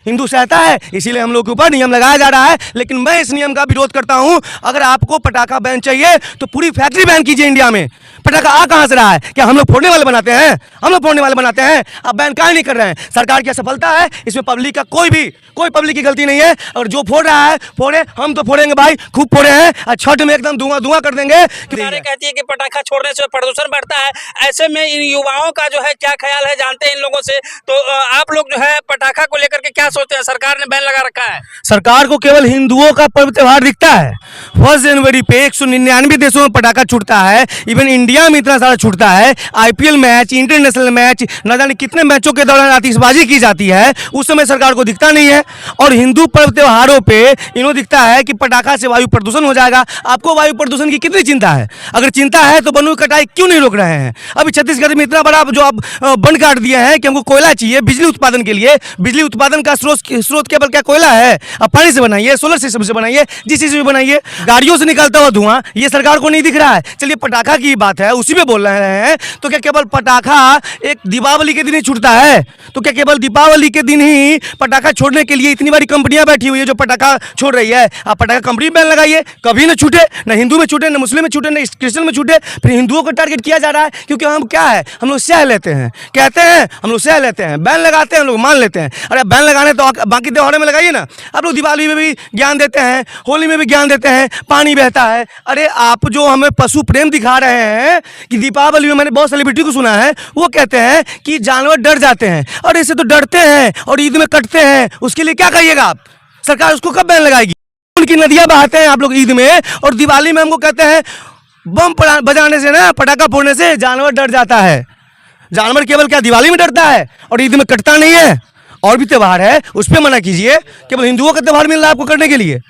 हिंदू सहता है, इसीलिए हम लोग के ऊपर नियम लगाया जा रहा है। लेकिन मैं इस नियम का विरोध करता हूं। अगर आपको पटाखा बैन चाहिए तो पूरी फैक्ट्री बैन कीजिए इंडिया में। पटाखा आ कहां से रहा है? क्या हम लोग फोड़ने वाले बनाते हैं? हम लोग फोड़ने वाले बनाते हैं। अब बैन काहे नहीं कर रहे हैं? सरकार की असफलता है, इसमें पब्लिक का कोई पब्लिक की गलती नहीं है। और जो फोड़ रहा है फोड़े, हम तो फोड़ेंगे भाई, खूब फोड़े हैं और छठ में एकदम धुआं कर देंगे। सरकारें कहती है कि पटाखा छोड़ने से प्रदूषण बढ़ता है। ऐसे में इन युवाओं का जो है क्या ख्याल है, जानते हैं इन लोगों से। तो आप लोग जो है पटाखा को लेकर के क्या सोचते हैं? सरकार ने बैन लगा रखा है। सरकार को केवल हिंदुओं का पर्व त्योहार दिखता है। 1 जनवरी पे 199 देशों में पटाखा छूटता है। इवन इंडिया में इतना सारा छूटता है। आईपीएल मैच, इंटरनेशनल मैच, न जाने कितने मैचों के दौरान आतिशबाजी की जाती है, उस समय सरकार को दिखता नहीं है। और हिंदू पर्व त्योहारों पे इन्हों दिखता है कि पटाखा से वायु प्रदूषण हो जाएगा। आपको वायु प्रदूषण की कितनी चिंता है? अगर चिंता है तो वनों की कटाई क्यों नहीं रोक रहे हैं? अभी छत्तीसगढ़ में इतना बड़ा जो आप वन काट दिए हैं कि हमको कोयला चाहिए बिजली उत्पादन के लिए। बिजली उत्पादन का स्रोत केवल क्या कोयला है? अब पानी से बनाइए, सोलर सिस्टम से बनाइए, जिस चीज से बनाइए। गाड़ियों से निकलता हुआ धुआं ये सरकार को नहीं दिख रहा है। चलिए पटाखा की बात है, उसी में बोल रहे हैं। तो क्या केवल पटाखा एक दीपावली के दिन ही छूटता है? तो क्या केवल दीपावली के दिन ही पटाखा छोड़ने के लिए इतनी बड़ी कंपनियां बैठी हुई है जो पटाखा छोड़ रही है? आप पटाखा कंपनी बैन लगाइए, कभी ना छूटे, ना हिंदू में छूटे, ना मुस्लिम में छूटे, ना क्रिश्चियन में छूटे। फिर हिंदुओं को टारगेट किया जा रहा है क्योंकि हम क्या है, हम लोग सह लेते हैं, कहते हैं हम लोग सह लेते हैं, बैन लगाते हैं, हम लोग मान लेते हैं। अरे बैन लगाने तो बाकी त्योहारों में लगाइए ना। आप लोग दिवाली में भी ज्ञान देते हैं, होली में भी ज्ञान देते हैं, पानी बहता है। अरे आप जो हमें पशु प्रेम दिखा रहे हैं कि दीपावली में, मैंने बहुत सेलिब्रिटी को सुना है, वो कहते हैं कि जानवर डर जाते हैं। और इससे तो डरते हैं और ईद में कटते हैं, उसके लिए क्या कहिएगा आप? सरकार उसको कब बैन लगाएगी? उनकी नदियां बहाते हैं आप लोग ईद में, और दिवाली में हमको कहते हैं बम बजाने से ना, पटाखा फोड़ने से जानवर डर जाता है। जानवर केवल क्या दिवाली में डरता है और ईद में कटता नहीं है? और भी त्यौहार है, उस पर मना कीजिए। केवल हिंदुओं का त्यौहार मिल रहा है आपको करने के लिए।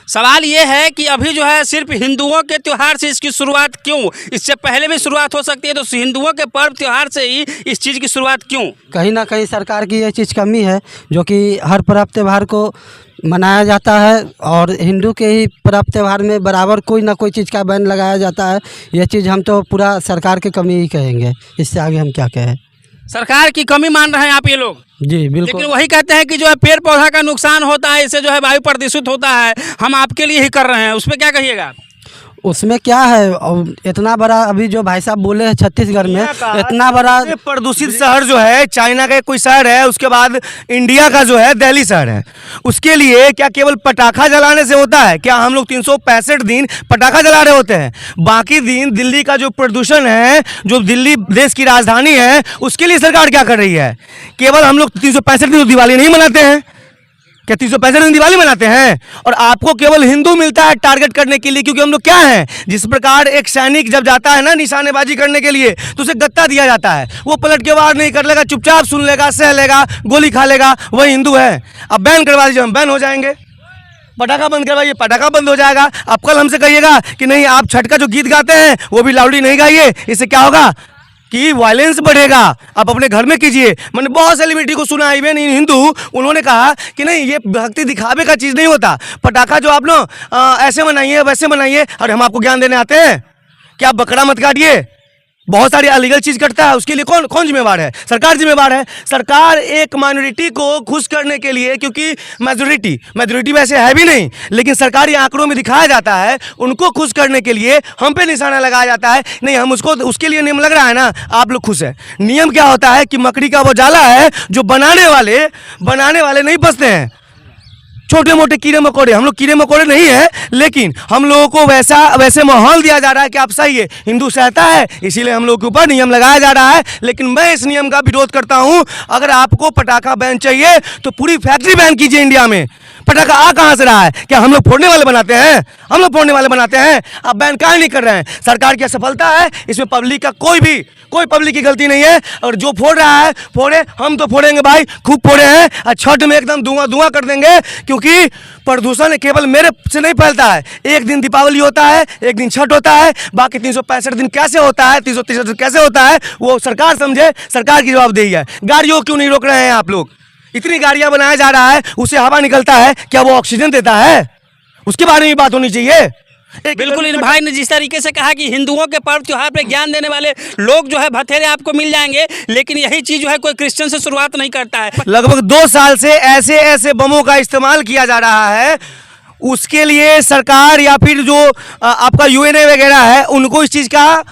सवाल ये है कि अभी जो है सिर्फ हिंदुओं के त्योहार से इसकी शुरुआत क्यों? इससे पहले भी शुरुआत हो सकती है, तो हिंदुओं के पर्व त्योहार से ही इस चीज़ की शुरुआत क्यों? कहीं ना कहीं सरकार की ये चीज़ कमी है, जो कि हर पर्व त्यौहार को मनाया जाता है और हिंदू के ही पर्व त्यौहार में बराबर कोई ना कोई चीज़ का बैन लगाया जाता है। ये चीज़ हम तो पूरा सरकार की कमी ही कहेंगे, इससे आगे हम क्या कहें। सरकार की कमी मान रहे हैं आप ये लोग? जी बिल्कुल। लेकिन वही कहते हैं कि जो है पेड़ पौधा का नुकसान होता है, इससे जो है वायु प्रदूषित होता है, हम आपके लिए ही कर रहे हैं। उसमें क्या कहिएगा? उसमें क्या है, और इतना बड़ा अभी जो भाई साहब बोले हैं छत्तीसगढ़ में इतना बड़ा प्रदूषित शहर जो है चाइना का कोई शहर है, उसके बाद इंडिया का जो है दिल्ली शहर है। उसके लिए क्या केवल पटाखा जलाने से होता है? क्या हम लोग 365 दिन पटाखा जला रहे होते हैं? बाकी दिन दिल्ली का जो प्रदूषण है, जो दिल्ली देश की राजधानी है, उसके लिए सरकार क्या कर रही है? केवल हम लोग 365 दिन दिवाली नहीं मनाते हैं क्या? 365 दिन दिवाली मनाते हैं। और आपको केवल हिंदू मिलता है टारगेट करने के लिए, क्योंकि हम लोग क्या हैं, जिस प्रकार एक सैनिक जब जाता है ना निशानेबाजी करने के लिए, तो उसे गत्ता दिया जाता है। वो पलट के वार नहीं कर लेगा, चुपचाप सुन लेगा, सह लेगा, गोली खा लेगा, वही हिंदू है। अब बैन करवा दीजिए, हम बैन हो जाएंगे। पटाखा बंद करवाइए, पटाखा बंद हो जाएगा। अब कल हमसे कहिएगा कि नहीं, आप छठ का जो गीत गाते हैं वो भी लाउडली नहीं गाइए, इससे क्या होगा कि वायलेंस बढ़ेगा। आप अपने घर में कीजिए। मैंने बहुत सेलिब्रिटी को सुना, इवन हिंदू, उन्होंने कहा कि नहीं, ये भक्ति दिखावे का चीज़ नहीं होता। पटाखा जो आप लोग ऐसे मनाइए, वैसे मनाइए। और हम आपको ज्ञान देने आते हैं कि आप बकरा मत काटिए। बहुत सारी अलीगल चीज़ करता है, उसके लिए कौन जिम्मेवार है? सरकार जिम्मेवार है। सरकार एक माइनॉरिटी को खुश करने के लिए, क्योंकि मेजोरिटी वैसे है भी नहीं, लेकिन सरकारी आंकड़ों में दिखाया जाता है, उनको खुश करने के लिए हम पे निशाना लगाया जाता है। नहीं, हम उसके लिए नियम लग रहा है ना, आप लोग खुश है। नियम क्या होता है कि मकड़ी का वो जाला है जो बनाने वाले नहीं बचते हैं। छोटे मोटे कीड़े मकोड़े, हम लोग कीड़े मकोड़े नहीं है, लेकिन हम लोगों को वैसे माहौल दिया जा रहा है कि आप सही है, हिंदू सहता है, इसीलिए हम लोग के ऊपर नियम लगाया जा रहा है। लेकिन मैं इस नियम का विरोध करता हूं। अगर आपको पटाखा बैन चाहिए तो पूरी फैक्ट्री बैन कीजिए इंडिया में। पटाखा आ कहां से रहा है? क्या हम लोग फोड़ने वाले बनाते हैं? हम लोग फोड़ने वाले बनाते हैं। अब बैन काहे नहीं कर रहे हैं? सरकार की असफलता है, इसमें पब्लिक का कोई पब्लिक की गलती नहीं है। और जो फोड़ रहा है फोड़े, हम तो फोड़ेंगे भाई, खूब फोड़े हैं और छठ में एकदम धुआं कर देंगे। क्योंकि प्रदूषण केवल मेरे से नहीं फैलता है। एक दिन दीपावली होता है, एक दिन छठ होता है, बाकी 365 दिन कैसे होता है, 363 दिन कैसे होता है, वो सरकार समझे, सरकार की जवाबदेही है। गाड़ियों क्यों नहीं रोक रहे हैं आप लोग? इतनी गाड़ियां बनाया जा रहा है, उससे हवा निकलता है, क्या वो ऑक्सीजन देता है? उसके बारे में बात होनी चाहिए। बिल्कुल, इन भाई ने जिस तरीके से कहा कि हिंदुओं के पर्व त्योहार पे ज्ञान देने वाले लोग जो है बथेरे आपको मिल जाएंगे, लेकिन यही चीज जो है कोई क्रिश्चियन से शुरुआत नहीं करता है। लगभग 2 साल से ऐसे ऐसे बमों का इस्तेमाल किया जा रहा है, उसके लिए सरकार या फिर जो आपका यूएनए वगैरह है उनको इस चीज़ का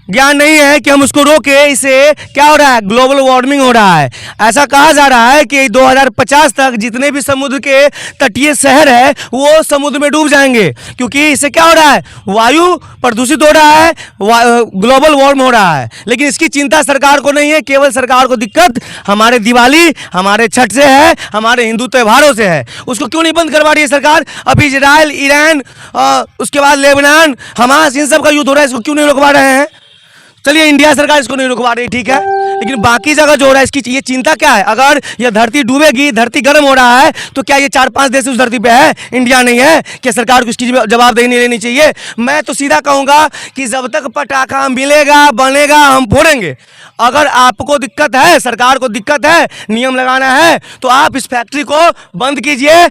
ज्ञान नहीं है कि हम उसको रोके। इससे क्या हो रहा है, ग्लोबल वार्मिंग हो रहा है। ऐसा कहा जा रहा है कि 2050 तक जितने भी समुद्र के तटीय शहर है वो समुद्र में डूब जाएंगे, क्योंकि इससे क्या हो रहा है, वायु प्रदूषित हो रहा है, ग्लोबल वार्म हो रहा है। लेकिन इसकी चिंता सरकार को नहीं है, केवल सरकार को दिक्कत हमारे दिवाली, हमारे छठ से है, हमारे हिंदू त्योहारों से है। उसको क्यों नहीं बंद करवा रही है सरकार? अभी इजराइल, ईरान, उसके बाद लेबनान, हमास, इन सब का युद्ध हो रहा है, इसको क्यों नहीं रुकवा रहे हैं? चलिए इंडिया सरकार इसको नहीं रुकवा रही, ठीक है, लेकिन बाकी जगह जो हो रहा है इसकी ये चिंता क्या है? अगर ये धरती डूबेगी, धरती गर्म हो रहा है, तो क्या ये 4-5 देश उस धरती पे है, इंडिया नहीं है? क्या सरकार को इसकी जवाबदेही नहीं लेनी चाहिए? मैं तो सीधा कहूँगा कि जब तक पटाखा मिलेगा, बनेगा, हम फोड़ेंगे। अगर आपको दिक्कत है, सरकार को दिक्कत है, नियम लगाना है, तो आप इस फैक्ट्री को बंद कीजिए।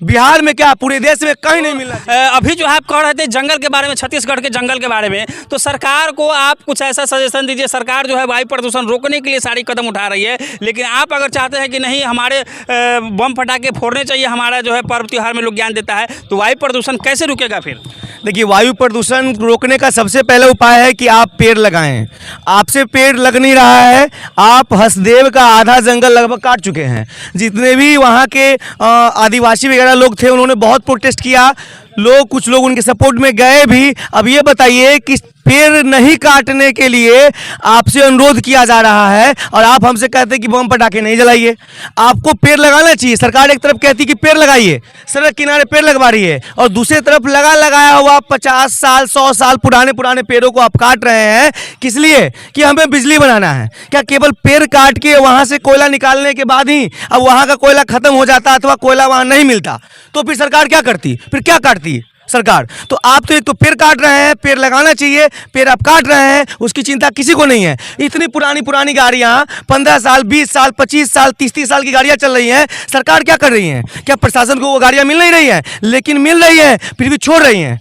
बिहार में क्या, पूरे देश में कहीं नहीं मिल रहा। अभी जो आप कह रहे थे जंगल के बारे में, छत्तीसगढ़ के जंगल के बारे में, तो सरकार को आप कुछ ऐसा सजेशन दीजिए। सरकार जो है वायु प्रदूषण रोकने के लिए सारी कदम उठा रही है, लेकिन आप अगर चाहते हैं कि नहीं हमारे बम फटाके फोड़ने चाहिए, हमारा जो है पर्व त्योहार में लोग ज्ञान देता है, तो वायु प्रदूषण कैसे रुकेगा फिर? देखिए, वायु प्रदूषण रोकने का सबसे पहला उपाय है कि आप पेड़ लगाएं। आपसे पेड़ लग नहीं रहा है। आप हसदेव का आधा जंगल लगभग काट चुके हैं। जितने भी वहाँ के आदिवासी वगैरह लोग थे उन्होंने बहुत प्रोटेस्ट किया, कुछ लोग उनके सपोर्ट में गए भी। अब ये बताइए कि पेड़ नहीं काटने के लिए आपसे अनुरोध किया जा रहा है और आप हमसे कहते हैं कि बम पटाखे नहीं जलाइए। आपको पेड़ लगाना चाहिए। सरकार एक तरफ कहती है कि पेड़ लगाइए, सड़क किनारे पेड़ लगवा रही है, और दूसरी तरफ लगाया हुआ 50 साल 100 साल पुराने पेड़ों को आप काट रहे हैं। किस लिए? कि हमें बिजली बनाना है। क्या केवल पेड़ काट के वहाँ से कोयला निकालने के बाद ही अब वहाँ का कोयला खत्म हो जाता अथवा कोयला वहाँ नहीं मिलता, तो फिर सरकार क्या करती? फिर क्या काटती सरकार? तो आप तो एक तो पेड़ काट रहे हैं, पेड़ लगाना चाहिए, पेड़ आप काट रहे हैं, उसकी चिंता किसी को नहीं है। इतनी पुरानी गाड़ियां 15 साल 20 साल 25 साल 30 साल की गाड़ियां चल रही हैं, सरकार क्या कर रही है? क्या प्रशासन को वो गाड़ियां मिल नहीं रही है? लेकिन मिल रही है, फिर भी छोड़ रही हैं।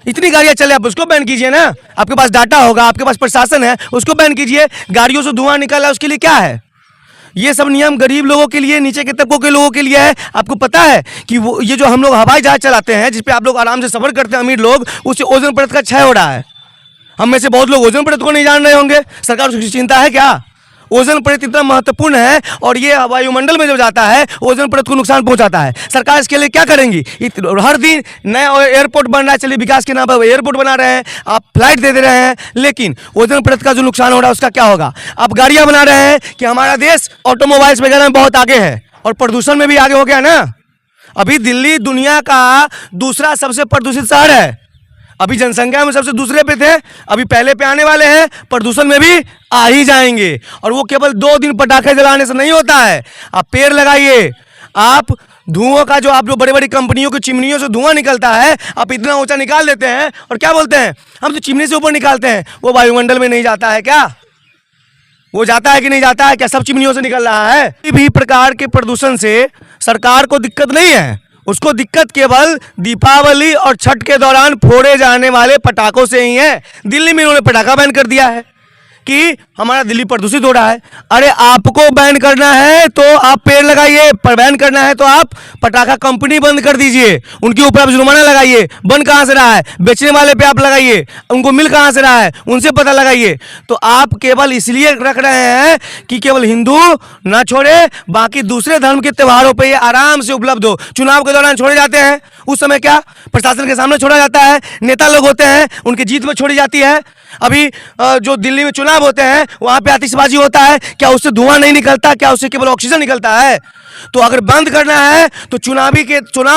इतनी गाड़ियां चले, आप उसको बैन कीजिए ना। आपके पास डाटा होगा, आपके पास प्रशासन है, उसको बैन कीजिए। गाड़ियों से धुआं निकल रहा है, उसके लिए क्या है? ये सब नियम गरीब लोगों के लिए, नीचे के तबकों के लोगों के लिए है। आपको पता है कि वो ये जो हम लोग हवाई जहाज चलाते हैं, जिसपे आप लोग आराम से सफर करते हैं, अमीर लोग, उससे ओजोन परत का क्षय हो रहा है। हम में से बहुत लोग ओजोन परत को नहीं जान रहे होंगे। सरकार उसकी चिंता है क्या? ओजोन परत इतना महत्वपूर्ण है, और ये वायुमंडल में जब जाता है ओजोन परत को नुकसान पहुंचाता है। सरकार इसके लिए क्या करेंगी? हर दिन नया एयरपोर्ट बन रहा है, चलिए विकास के नाम पर एयरपोर्ट बना रहे हैं, आप फ्लाइट दे रहे हैं, लेकिन ओजोन परत का जो नुकसान हो रहा है उसका क्या होगा? आप गाड़ियां बना रहे हैं कि हमारा देश ऑटोमोबाइल्स वगैरह में बहुत आगे है, और प्रदूषण में भी आगे हो गया ना। अभी दिल्ली दुनिया का दूसरा सबसे प्रदूषित शहर है। अभी जनसंख्या में सबसे दूसरे पे थे, अभी पहले पे आने वाले हैं, प्रदूषण में भी आ ही जाएंगे। और वो केवल 2 दिन पटाखे जलाने से नहीं होता है। आप पेड़ लगाइए। आप धुआं का जो बड़ी कंपनियों की चिमनियों से धुआं निकलता है, आप इतना ऊंचा निकाल देते हैं और क्या बोलते हैं, हम तो चिमनी से ऊपर निकालते हैं। वो वायुमंडल में नहीं जाता है क्या? वो जाता है कि नहीं जाता है? क्या सब चिमनियों से निकल रहा है? किसी भी प्रकार के प्रदूषण से सरकार को दिक्कत नहीं है। उसको दिक्कत केवल दीपावली और छठ के दौरान फोड़े जाने वाले पटाखों से ही है। दिल्ली में उन्होंने पटाखा बैन कर दिया है कि हमारा दिल्ली प्रदूषित हो रहा है। अरे आपको बैन करना है तो आप पेड़ लगाइए, पर बैन करना है तो आप पटाखा कंपनी बंद कर दीजिए, उनके ऊपर आप जुर्माना लगाइए। बन कहाँ से रहा है? बेचने वाले पे आप लगाइए। उनको मिल कहाँ से रहा है? उनसे पता लगाइए। तो आप केवल इसलिए रख रहे हैं कि केवल हिंदू ना छोड़े, बाकी दूसरे धर्म के त्योहारों पर ये आराम से उपलब्ध हो। चुनाव के दौरान छोड़े जाते हैं, उस समय क्या प्रशासन के सामने छोड़ा जाता है, नेता लोग होते हैं, उनकी जीत में छोड़ी जाती है। अभी जो दिल्ली में चुनाव होते हैं वहां पे आतिशबाजी होता है, क्या उससे धुआं नहीं निकलता? क्या उससे केवल ऑक्सीजन निकलता है? तो अगर बंद करना है तो चुनाव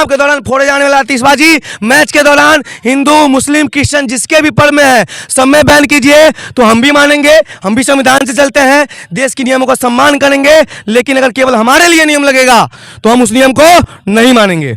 के दौरान फोड़े जाने वाला आतिशबाजी, मैच के दौरान हिंदू मुस्लिम क्रिश्चियन जिसके भी पर्व में है सब में बैन कीजिए। तो हम भी मानेंगे, हम भी संविधान से चलते हैं, देश के नियमों का सम्मान करेंगे। लेकिन अगर केवल हमारे लिए नियम लगेगा तो हम उस नियम को नहीं मानेंगे।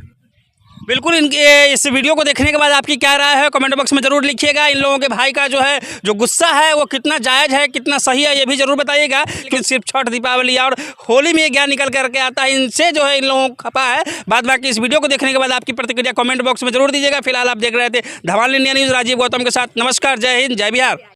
बिल्कुल, इनके इस वीडियो को देखने के बाद आपकी क्या राय है कमेंट बॉक्स में ज़रूर लिखिएगा। इन लोगों के भाई का जो है जो गुस्सा है वो कितना जायज़ है, कितना सही है, ये भी ज़रूर बताइएगा। लेकिन सिर्फ छठ, दीपावली और होली में ये ज्ञान निकल करके आता है, इनसे जो है इन लोगों को खपा है। बाद बाकी इस वीडियो को देखने के बाद आपकी प्रतिक्रिया कमेंट बॉक्स में जरूर दीजिएगा। फिलहाल आप देख रहे थे धमाल इंडिया न्यूज़, राजीव गौतम के साथ। नमस्कार, जय हिंद, जय बिहार।